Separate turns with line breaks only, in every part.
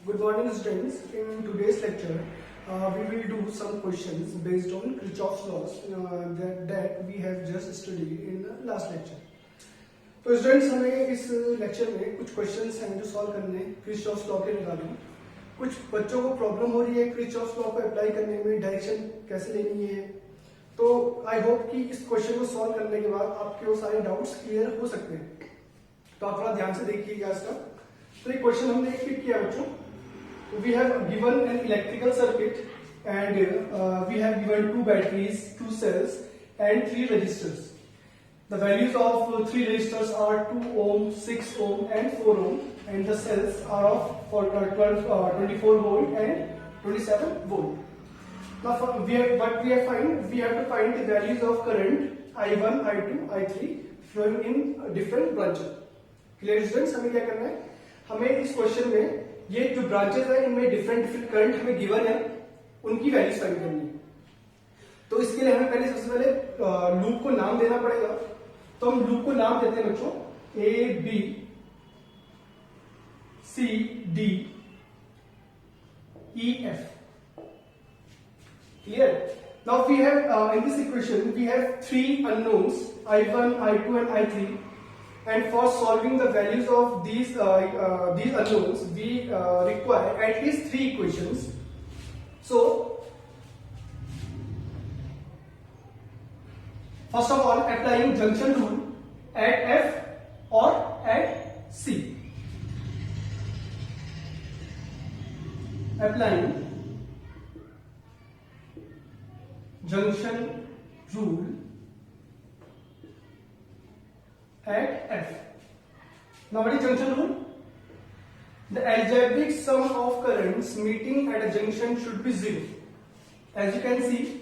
Good morning, students. In today's lecture, we will do some questions based on Kirchhoff's laws that we have just studied in the last lecture. तो students हमें इस lecture में कुछ questions हैं जो solve करने हैं Kirchhoff's law के रिगार्डिंग। कुछ बच्चों को प्रॉब्लम हो रही है किर्चॉफ्स लॉ को अप्लाई करने में, डायरेक्शन कैसे लेनी है। तो आई होप कि इस क्वेश्चन को सॉल्व करने के बाद आपके वो सारे डाउट्स क्लियर हो सकते हैं। तो आप थोड़ा ध्यान से देखिएगा इसका। तो ये क्वेश्चन हमने एक पिक किया बच्चों। We have given an electrical circuit and we have given two batteries, two cells and three resistors. The values of three resistors are 2 ohm, 6 ohm and 4 ohm, and the cells are of 24 volt and 27 volt. Now we have to find the values of current I1, I2, I3 flowing in different branches. Clear students? हमें क्या करना है, हमें इस question में ये जो branches है इनमें डिफरेंट करंट हमें गिवन है, उनकी वैल्यूज फाइंड करनी है। तो इसके लिए हमें सबसे पहले लूप को नाम देना पड़ेगा। तो हम लूप को नाम देते हैं बच्चों A B C D E F. Clear? Now we have in this equation we have three unknowns I1, I2 and I3. And for solving the values of these unknowns, we require at least three equations. So, first of all, applying junction rule at F or at C. Applying junction rule at F. Now what is junction rule? The algebraic sum of currents meeting at a junction should be 0. As you can see,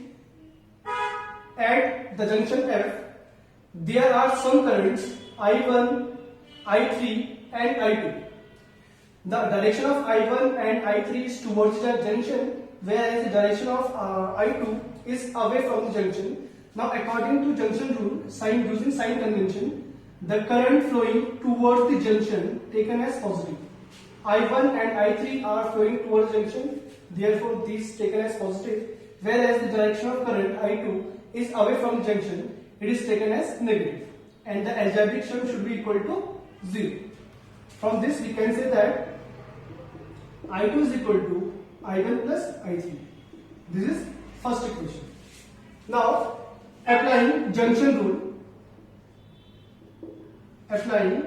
at the junction F, there are some currents I1, I3 and I2. The direction of I1 and I3 is towards the junction, whereas the direction of I2 is away from the junction. Now according to junction rule, using sign convention, the current flowing towards the junction taken as positive. I1 and I3 are flowing towards junction, therefore these taken as positive, whereas the direction of current I2 is away from the junction, it is taken as negative, and the algebraic sum should be equal to 0. From this we can say that I2 is equal to I1 plus I3. This is first equation. Now applying junction rule, applying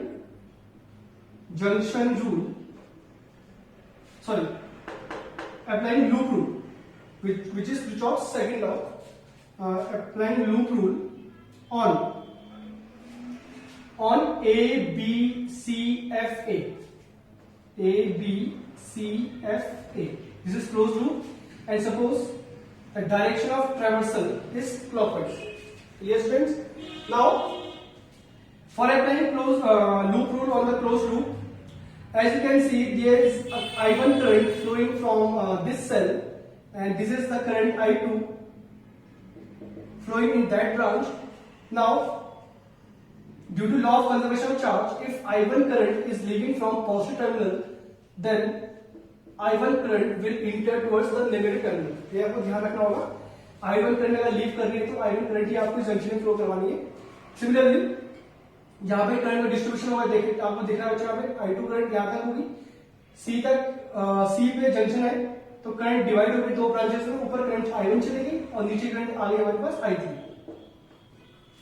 loop rule, which is Kirchhoff's second law. Applying loop rule on A, B, C, F, A. A, B, C, F, A. This is closed loop, and suppose the direction of traversal is clockwise. Yes, friends. Now, for applying loop rule on the closed loop, as you can see, there is a I1 current flowing from this cell, and this is the current I2 flowing in that branch. Now, due to law of conservation of charge, if I1 current is leaving from positive terminal, then I1 current will enter towards the negative terminal. ये आपको ध्यान रखना होगा। I1 current अगर leave कर रही है तो I1 करंट ही आपको जंक्शन में फ्लो करवानी है। सिमिलरली यहाँ पे करंट का डिस्ट्रीब्यूशन होगा, देखिए आपको दिख रहा है बच्चों, यहाँ पे I2 करंट यहाँ तक होगी, C तक C पे जंक्शन है तो करंट डिवाइड होकर दो ब्रांचेस में, ऊपर करंट I1 चलेगी और नीचे करंट आ गई हमारे पास I3।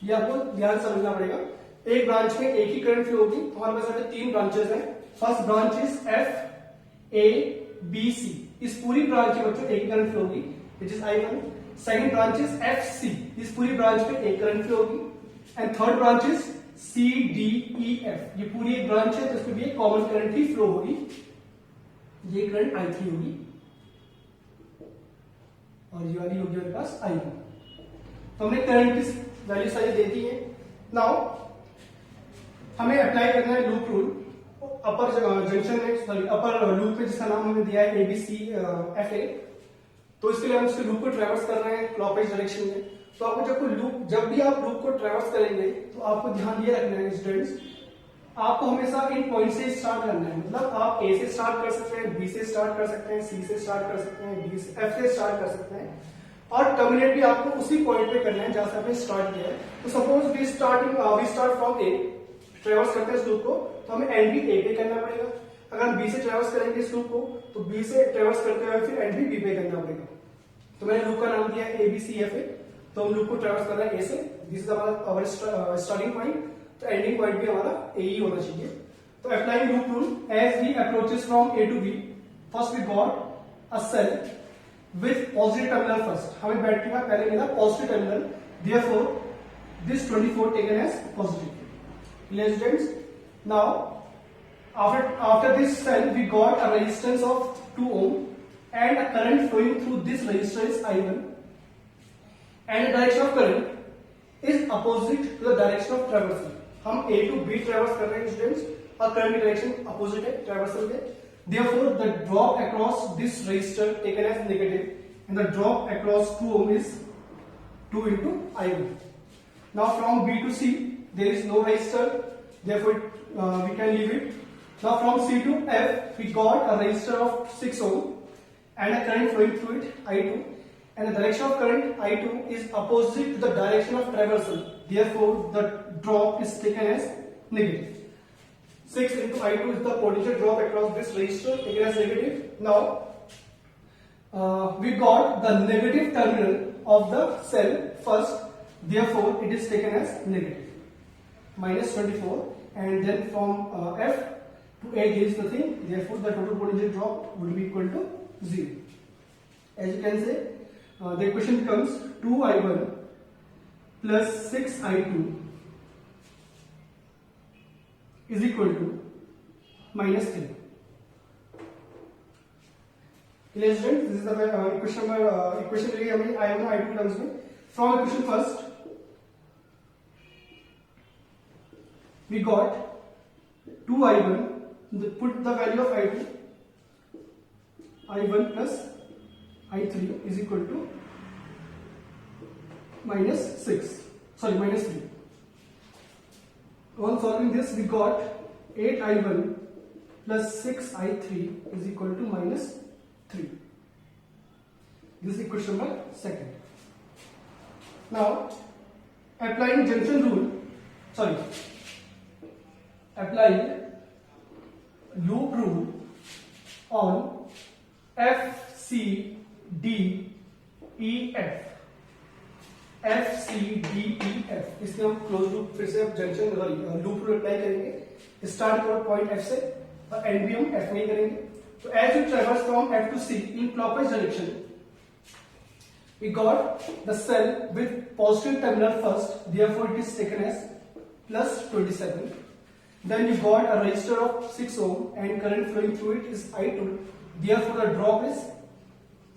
ये आपको ध्यान समझना पड़ेगा। एक ब्रांच में एक ही करंट फ्लो होगी, तो हमारे पास तीन ब्रांचेस हैं। First branch is F A B C, इस पूरी ब्रांच में बच्चों एक करंट फ्लो होगी which is I1। Second branch is F C, इस पूरी ब्रांच में एक करंट फ्लो होगी, and third branch is C D E F, ये पूरी एक ब्रांच है तो इसमें भी एक कॉमन करंट ही फ्लो होगी, ये करंट I3 होगी और ये वाली होगी हमारे पास I1। तो हमने करंट की वैल्यू सारी दे दी है। नाउ हमें अप्लाई करना है लूप रूल अपर जंक्शन में, सॉरी अपर लूप में, जिसका नाम हमने दिया है ABC FA। तो इसके लिए हम इसके लूप को ट्रैवर्स कर रहे हैं क्लॉकवाइज डायरेक्शन में। तो आपको जब भी आप लूप को ट्रैवर्स करेंगे तो आपको ध्यान ये रखना है स्टूडेंट्स आपको हमेशा इन पॉइंट से स्टार्ट करना है, मतलब आप ए से स्टार्ट कर सकते हैं, बी से स्टार्ट कर सकते हैं, सी से स्टार्ट कर सकते हैं, डी से, एफ से स्टार्ट कर सकते हैं, और टर्मिनेट भी आपको उसी पॉइंट पे करना है जहां से आपने स्टार्ट किया है। तो suppose we start from A, traverse करते हैं इस लूप को, तो हमें एंड भी ए पे करना पड़ेगा। अगर हम बी से ट्रेवर्स करेंगे इस लूप को, तो बी से ट्रेवर्स करते हुए फिर एंड भी बी पे करना पड़ेगा। तो मैंने लूप का नाम दिया है ए बी सी एफ ए, तो हम लूप को ट्रेवर्स कर रहे हैं ए से, दिस इज हमारा स्टार्टिंग पॉइंट, तो एंडिंग पॉइंट भी हमारा ए ही होना चाहिए। तो applying loop rule as we approaches from A to B, first we got a cell with positive terminal first, हमें बैटरी का पहले मिला positive terminal, therefore this 24 taken as positive. Students, now after this cell we got a resistance of 2 ohm and a current flowing through this resistor is I1, and the direction of current is opposite to the direction of traversal. हम A to B traverse कर रहे हैं students, और current की direction opposite है traversal के, therefore the drop across this resistor taken as negative and the drop across 2 ohm is 2 into I1. Now from B to C there is no resistor, therefore we can leave it. Now from C to F we got a resistor of 6 ohm and a current flowing through it I2, and the direction of current I2 is opposite to the direction of traversal, therefore the drop is taken as negative. 6 into I2 is the potential drop across this resistor taken as negative. Now we got the negative terminal of the cell first, therefore it is taken as negative, minus 24, and then from F to A there is nothing, therefore the total potential drop would be equal to 0. As you can say, the equation becomes 2I1 plus 6I2 is equal to minus 3. This is the equation मिलेगी हमें I1 और I2 terms में. From equation first we got 2I1, put the value of I2, I1 plus I3 is equal to minus 3. On solving this we got 8I1 plus 6I3 is equal to minus 3. This is equation number second. Now applying junction rule, applying loop rule on F, C, D, E, F. F, C, D, E, F. इसलिए हम close loop फिर से junction loop rule apply करेंगे। Start point F से और and भी हम F में ही करेंगे। तो as you traverse from F to C in clockwise direction, we got the cell with positive terminal first, therefore it is taken as plus 27. Then you got a resistor of 6 ohm and current flowing through it is I2, therefore the drop is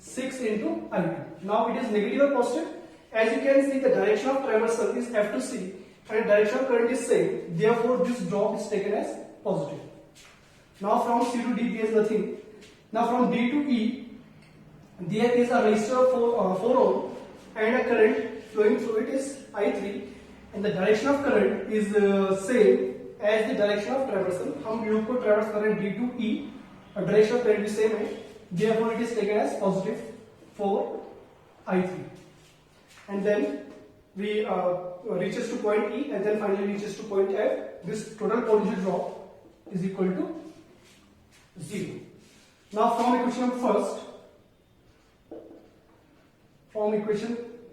6 into I2. Now it is negative or positive. As you can see, the direction of traversal is F to C and direction of current is same, therefore this drop is taken as positive. Now from C to D there is nothing. Now from D to E there is a resistor of 4 ohm and a current flowing through it is I3, and the direction of current is same as the direction of traversal. हम loop को ट्रेवर्स कर रहे हैं D to E और direction of current भी same है, therefore it is taken as positive for I3, and then we reaches to point E and then finally reaches to point F. This total potential drop is equal to 0. Now from equation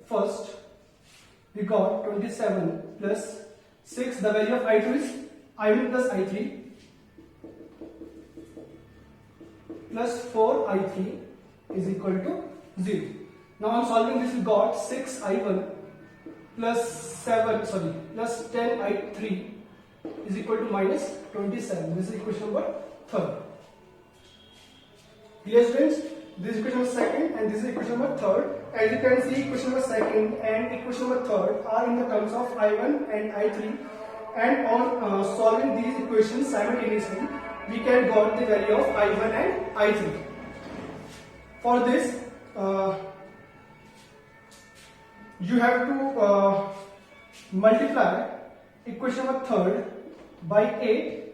first we got 27 plus 6, the value of I2 is I1 plus I3 plus 4I3 is equal to 0. Now on solving this we got 6I1 plus 10I3 is equal to minus 27. This is equation number 3rd. Yes students, this is equation number 2nd and this is equation number 3rd. As you can see, equation number 2nd and equation number 3rd are in the terms of I1 and I3, and on solving these equations simultaneously we can got the value of I1 and I3. For this you have to multiply equation number 3rd by 8.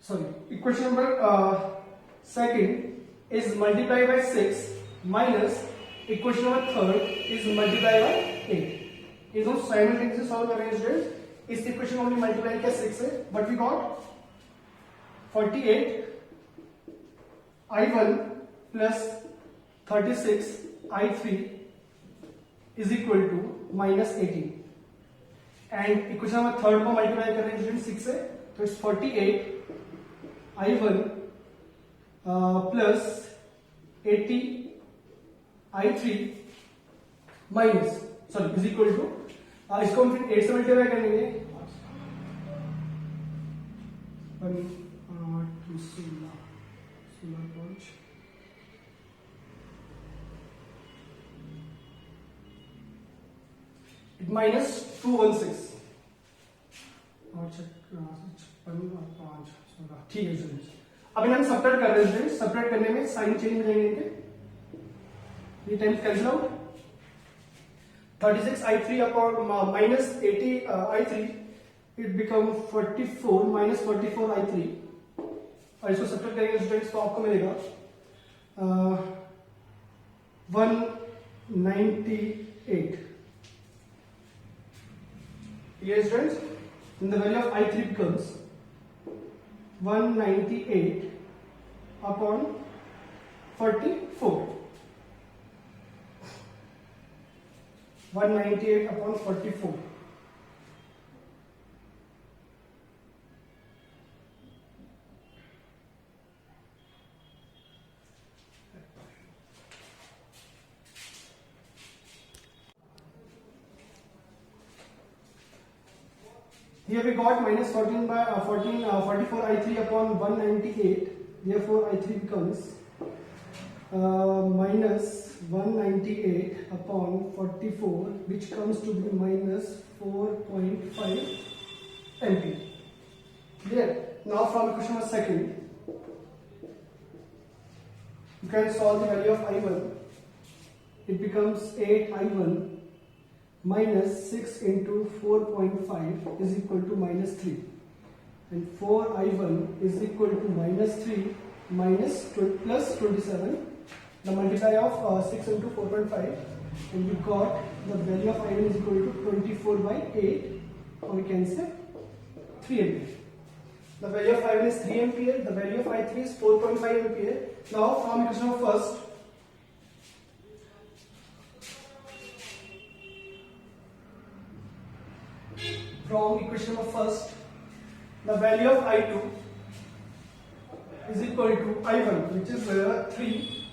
Sorry, equation number second is multiplied by 6 minus equation number third is multiplied by 8. ये दोनों simultaneously solve कर रहे हैं students. इस equation को हमने multiply किया 6 से, but we got 48 I1 plus 36 I3 is equal to minus 18. And equation number third को मल्टीप्लाई कर रहे हैं स्टूडेंट 6 से, तो it's 48 I1 plus 80 I3 minus is equal to, इसको हम फिर 8 से मल्टीप्लाई करेंगे. 16 माइनस 216 और 5 ठीक है स्टूडेंट्स. अब इन्हें हम सब्ट्रैक्ट कर रहे हैं स्टूडेंट्स. सब्ट्रैक्ट करने में साइन चेंज हो जाएंगे इनके, ये times cancel out. 36 I3 upon minus 80 I3 it become 44 minus 44 I3, और इसको सब्ट्रैक्ट करेंगे स्टूडेंट्स तो आपको मिलेगा 198. Yes, students. Then the value of I3 becomes 198 upon 44. 198 upon 44. Here we got minus 44 I3 upon 198. Therefore, I3 becomes minus 198 upon 44, which comes to be minus 4.5 ampere. Clear? Now, from equation number second, you can solve the value of I1. It becomes 8 I1 minus 6 into 4.5 is equal to minus 3, and 4 I1 is equal to minus 3 minus plus 27, the multiply of 6 into 4.5, and we got the value of I1 is equal to 24 by 8, or we can say 3 ampere. The value of I1 is 3 ampere, the value of I3 is 4.5 ampere. Now from equation of first, the value of I2 is equal to I1, which is 3,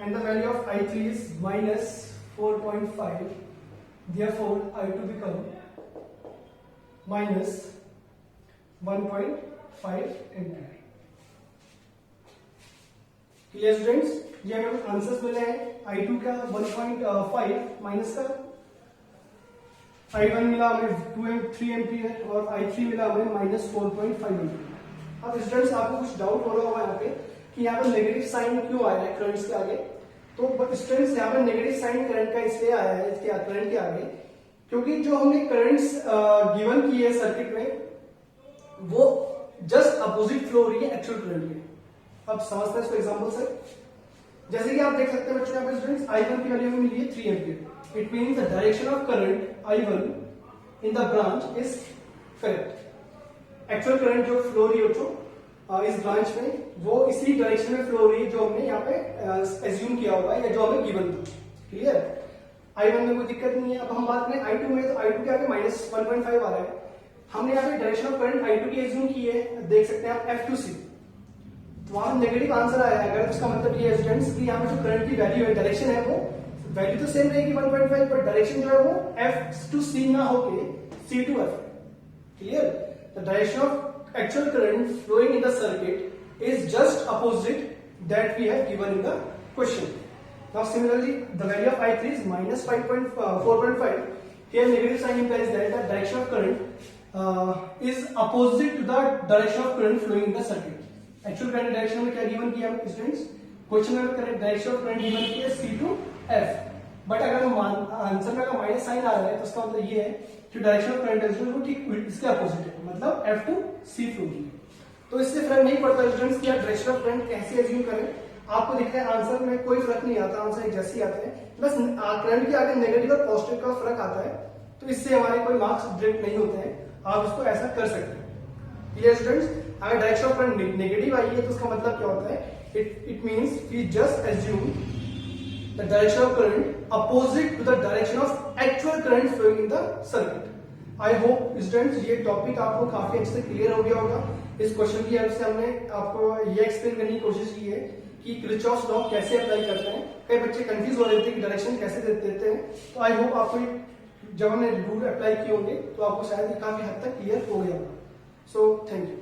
and the value of I3 is minus 4.5. Therefore, I2 become minus 1.5 ampere. Clear students? ये हमें answers मिले हैं. I2 का 1.5 minus का I1 मिला हमें 3 ampere और I3 मिला हमें माइनस 4.5 एम्पियर. अब स्टूडेंट्स आपको कुछ डाउट हो रहा होगा यहाँ पे कि यहाँ पे नेगेटिव साइन क्यों आया है करंट्स के आगे. तो स्टूडेंट्स यहाँ पे नेगेटिव साइन करंट का इसलिए आया है इसके करंट के आगे क्योंकि जो हमने करंट्स गिवन की है सर्किट में वो जस्ट अपोजिट फ्लो हो रही है एक्चुअल करंट के. अब समझते हैं इसको एग्जांपल से. जैसे कि आप देख सकते हैं बच्चों यहाँ पे स्टूडेंट्स I1 की वैल्यू हमें मिली है 3 ampere. It means the direction of current I1 in the branch is correct. Actual current जो फ्लो रही हो इस ब्रांच में वो इसी डायरेक्शन में फ्लो रही है जो हमने यहाँ पे एज्यूम किया हुआ है या जो हमें गिवन था. क्लियर? I1 में कोई दिक्कत नहीं है. अब हम बात करें I2 में, तो I2 के आगे माइनस 1.5 आ रहा है. हमने यहाँ पे डायरेक्शन ऑफ करंट I2 की एज्यूम की है, देख सकते हैं आप F2C. तो वहां नेगेटिव आंसर आया है. अगर उसका मतलब ये है स्टूडेंट्स कि यहाँ पे जो करंट की वैल्यू है डायरेक्शन है वो वैल्यू तो सेम रहेगी 1.5, पर डायरेक्शन जो है वो F to C ना होके C to F. Clear? The direction of actual current flowing in the circuit is just opposite that we have given in the question. Now similarly the value of I3 is minus 4.5. Here negative sign implies that the direction of current is opposite to the direction of current flowing in the circuit. Actual current direction में क्या given किया students? Question में correct direction of current given किया C to F. But अगर answer में अगर minus sign आ रहा है तो उसका मतलब ये है कि डायरेक्शन ऑफ करंट इज वो ठीक इसके अपोजिट है, मतलब F to C फ्लो की। तो इससे फर्क नहीं पड़ता स्टूडेंट्स कि आप डायरेक्शन ऑफ करंट कैसे एज्यूम करें, आपको दिख रहा है आंसर में कोई फर्क नहीं आता, आंसर एक जैसे ही आते हैं, बस करंट के आगे नेगेटिव और पॉजिटिव का फर्क आता है, तो इससे हमारे कोई मार्क्स डिडक्ट नहीं होते हैं, आप इसको ऐसा कर सकते हैं। Clear students? अगर डायरेक्शन ऑफ करंट नेगेटिव आई है तो उसका मतलब क्या होता है, it means we just assume the direction of current opposite to the direction of actual current flowing in the circuit. I hope students ये टॉपिक आपको काफी अच्छे से क्लियर हो गया होगा। इस क्वेश्चन की हेल्प से हमने आपको ये एक्सप्लेन करने की कोशिश की है कि किरचॉफ लॉ कैसे अप्लाई करते हैं। कई बच्चे कंफ्यूज हो रहे थे कि डायरेक्शन कैसे देते हैं, तो आई होप आपको जब हमने रूल अप्लाई किए होंगे तो आपको शायद काफी हद तक क्लियर हो गया होगा। So thank you.